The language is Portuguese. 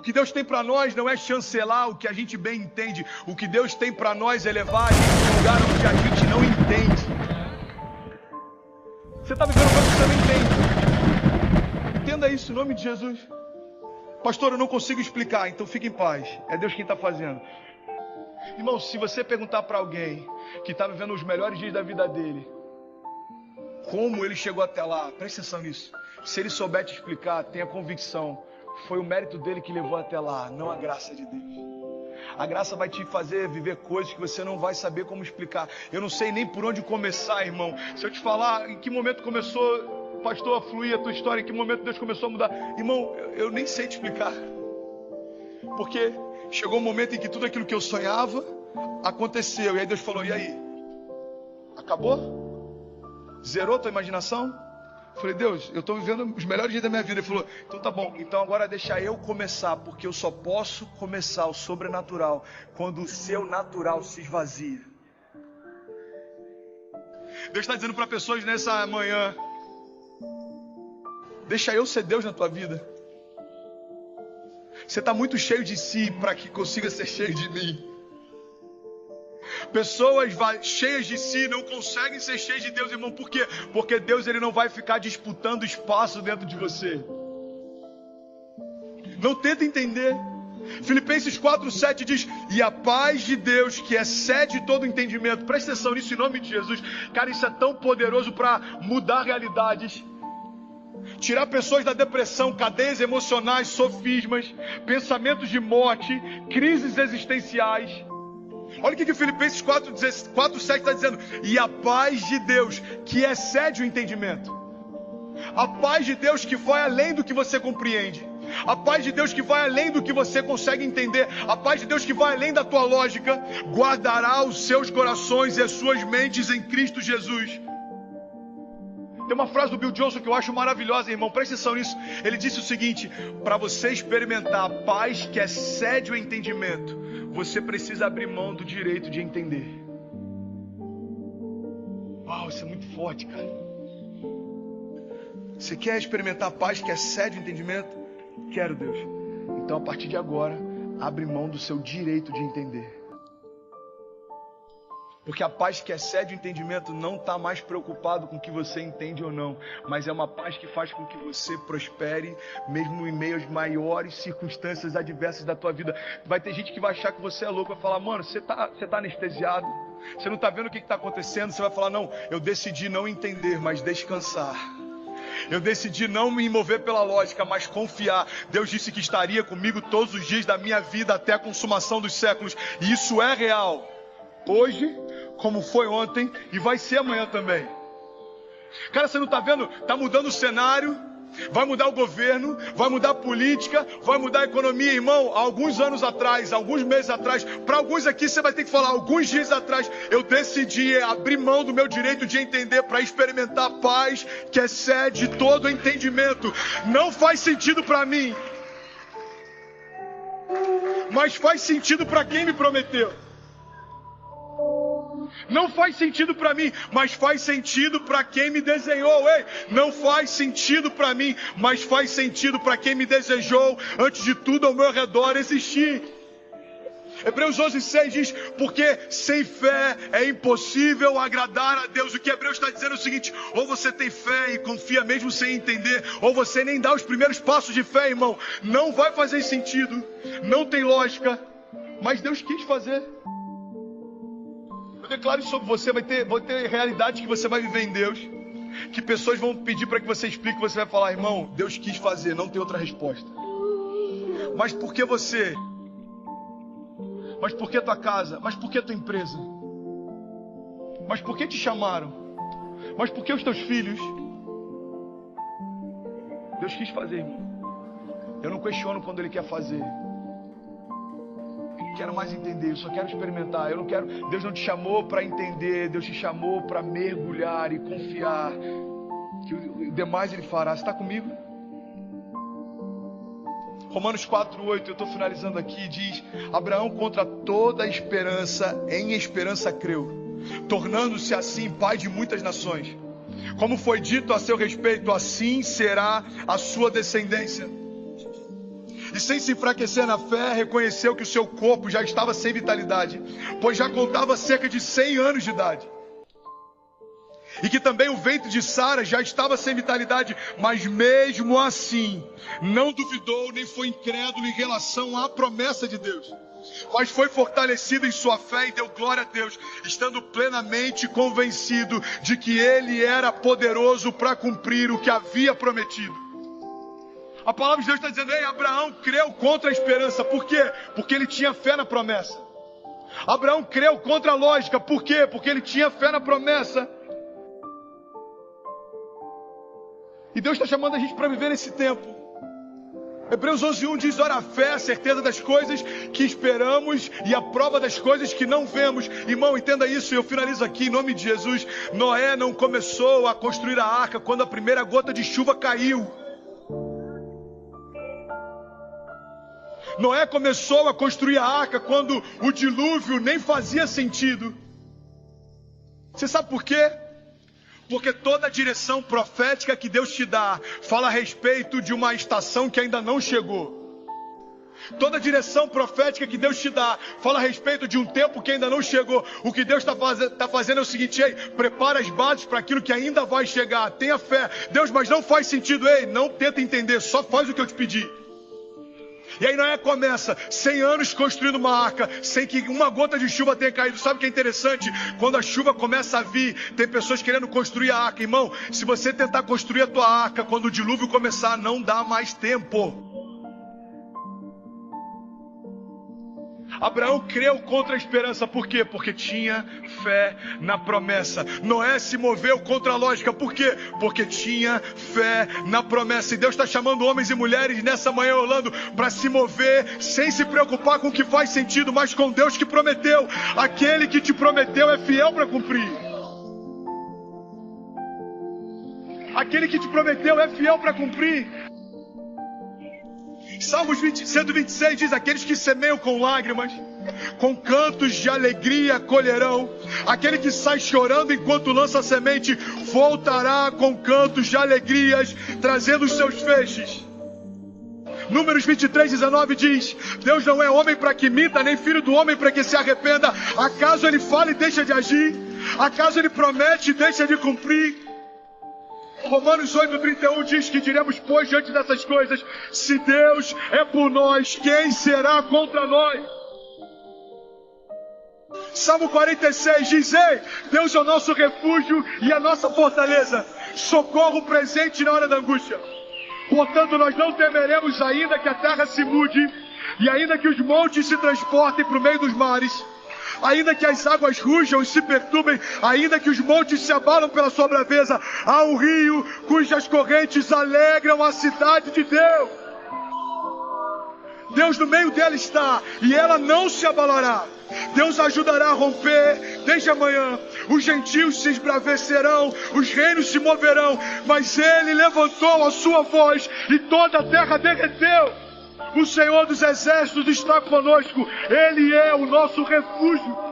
que Deus tem para nós não é chancelar o que a gente bem entende. O que Deus tem para nós é levar a gente para um lugar onde a gente não entende. Você está vivendo coisa que você não entende. Entenda isso em nome de Jesus. Pastor, eu não consigo explicar, então fique em paz. É Deus quem está fazendo. Irmão, se você perguntar para alguém que está vivendo os melhores dias da vida dele, como ele chegou até lá, presta atenção nisso. Se ele souber te explicar, tenha convicção, foi o mérito dele que levou até lá, não a graça de Deus. A graça vai te fazer viver coisas que você não vai saber como explicar. Eu não sei nem por onde começar, irmão. Se eu te falar em que momento começou, pastor, a fluir a tua história, em que momento Deus começou a mudar, irmão, eu nem sei te explicar. Porque chegou um momento em que tudo aquilo que eu sonhava aconteceu. E aí Deus falou, e aí? Acabou? Zerou a tua imaginação? Eu falei, Deus, eu estou vivendo os melhores dias da minha vida. Ele falou, então tá bom, então agora deixa eu começar, porque eu só posso começar o sobrenatural quando o seu natural se esvazia. Deus está dizendo para pessoas nessa manhã, deixa eu ser Deus na tua vida. Você está muito cheio de si para que consiga ser cheio de mim. Pessoas cheias de si não conseguem ser cheias de Deus, irmão. Por quê? Porque Deus ele não vai ficar disputando espaço dentro de você. Não tenta entender. Filipenses 4:7 diz, e a paz de Deus que excede todo entendimento. Presta atenção nisso em nome de Jesus. Cara, isso é tão poderoso para mudar realidades. Tirar pessoas da depressão, cadeias emocionais, sofismas, pensamentos de morte, crises existenciais. Olha o que Filipenses 4:7 está dizendo. E a paz de Deus que excede o entendimento. A paz de Deus que vai além do que você compreende. A paz de Deus que vai além do que você consegue entender. A paz de Deus que vai além da tua lógica. Guardará os seus corações e as suas mentes em Cristo Jesus. Tem uma frase do Bill Johnson que eu acho maravilhosa, irmão. Presta atenção nisso. Ele disse o seguinte: para você experimentar a paz que excede o entendimento, você precisa abrir mão do direito de entender. Uau, isso é muito forte, cara. Você quer experimentar a paz que excede o entendimento? Quero, Deus. Então, a partir de agora, abre mão do seu direito de entender. Porque a paz que excede o entendimento não está mais preocupado com o que você entende ou não, mas é uma paz que faz com que você prospere, mesmo em meio às maiores circunstâncias adversas da tua vida. Vai ter gente que vai achar que você é louco, vai falar, mano, você tá anestesiado, você não está vendo o que está acontecendo. Você vai falar, não, eu decidi não entender, mas descansar. Eu decidi não me mover pela lógica, mas confiar. Deus disse que estaria comigo todos os dias da minha vida até a consumação dos séculos, e isso é real. Hoje, como foi ontem, e vai ser amanhã também. Cara, você não está vendo? Está mudando o cenário, vai mudar o governo, vai mudar a política, vai mudar a economia, irmão. Há alguns anos atrás, alguns meses atrás, para alguns aqui você vai ter que falar, alguns dias atrás, eu decidi abrir mão do meu direito de entender para experimentar a paz que excede todo o entendimento. Não faz sentido para mim, mas faz sentido para quem me prometeu. Não faz sentido para mim, mas faz sentido para quem me desenhou. Ei, não faz sentido para mim, mas faz sentido para quem me desejou antes de tudo ao meu redor existir. Hebreus 11:6 diz, porque sem fé é impossível agradar a Deus. O que Hebreus está dizendo é o seguinte: ou você tem fé e confia mesmo sem entender, ou você nem dá os primeiros passos de fé, irmão. Não vai fazer sentido, não tem lógica, mas Deus quis fazer. Eu declaro isso sobre você, vai ter realidades que você vai viver em Deus, que pessoas vão pedir para que você explique, você vai falar, irmão, Deus quis fazer, não tem outra resposta. Mas por que você? Mas por que tua casa? Mas por que tua empresa? Mas por que te chamaram? Mas por que os teus filhos? Deus quis fazer, irmão. Eu não questiono quando Ele quer fazer. Quero mais entender, eu só quero experimentar. Eu não quero. Deus não te chamou para entender, Deus te chamou para mergulhar e confiar que o demais Ele fará. Você está comigo? Romanos 4:8, eu estou finalizando aqui, diz: Abraão, contra toda esperança, em esperança creu, tornando-se assim pai de muitas nações. Como foi dito a seu respeito, assim será a sua descendência. e sem se enfraquecer na fé, reconheceu que o seu corpo já estava sem vitalidade, pois já contava cerca de 100 anos de idade. E que também o ventre de Sara já estava sem vitalidade, mas mesmo assim, não duvidou nem foi incrédulo em relação à promessa de Deus. Mas foi fortalecido em sua fé e deu glória a Deus, estando plenamente convencido de que Ele era poderoso para cumprir o que havia prometido. A palavra de Deus está dizendo, ei, Abraão creu contra a esperança. Por quê? Porque ele tinha fé na promessa. Abraão creu contra a lógica. Por quê? Porque ele tinha fé na promessa. E Deus está chamando a gente para viver nesse tempo. Hebreus 11:1 diz, ora, a fé é a certeza das coisas que esperamos e a prova das coisas que não vemos. Irmão, entenda isso e eu finalizo aqui em nome de Jesus. Noé não começou a construir a arca quando a primeira gota de chuva caiu. Noé começou a construir a arca quando o dilúvio nem fazia sentido. Você sabe por quê? Porque toda a direção profética que Deus te dá fala a respeito de uma estação que ainda não chegou. Toda a direção profética que Deus te dá fala a respeito de um tempo que ainda não chegou. O que Deus está fazendo é o seguinte, ei, prepara as bases para aquilo que ainda vai chegar. Tenha fé. Deus, mas não faz sentido. Ei, não tenta entender, só faz o que eu te pedi. E aí Noé começa 100 anos construindo uma arca, sem que uma gota de chuva tenha caído. Sabe o que é interessante? Quando a chuva começa a vir, tem pessoas querendo construir a arca. Irmão, se você tentar construir a tua arca, quando o dilúvio começar, não dá mais tempo. Abraão creu contra a esperança. Por quê? Porque tinha fé na promessa. Noé se moveu contra a lógica. Por quê? Porque tinha fé na promessa. E Deus está chamando homens e mulheres nessa manhã, Orlando, para se mover sem se preocupar com o que faz sentido, mas com Deus que prometeu. Aquele que te prometeu é fiel para cumprir. Aquele que te prometeu é fiel para cumprir. Salmos 126 diz, aqueles que semeiam com lágrimas, com cantos de alegria colherão. Aquele que sai chorando enquanto lança a semente, voltará com cantos de alegrias, trazendo os seus feixes. Números 23:19 diz, Deus não é homem para que minta, nem filho do homem para que se arrependa. Acaso ele fala e deixa de agir? Acaso ele promete e deixa de cumprir? Romanos 8:31 diz que diremos, pois, diante dessas coisas, se Deus é por nós, quem será contra nós? Salmo 46 diz, ei, Deus é o nosso refúgio e a nossa fortaleza, socorro presente na hora da angústia. Portanto, nós não temeremos, ainda que a terra se mude, e ainda que os montes se transportem para o meio dos mares, ainda que as águas rujam e se perturbem, ainda que os montes se abalam pela sua braveza, há um rio cujas correntes alegram a cidade de Deus. Deus no meio dela está, e ela não se abalará. Deus ajudará a romper desde amanhã. Os gentios se esbravecerão, os reinos se moverão, mas Ele levantou a sua voz e toda a terra derreteu. O Senhor dos Exércitos está conosco. Ele é o nosso refúgio.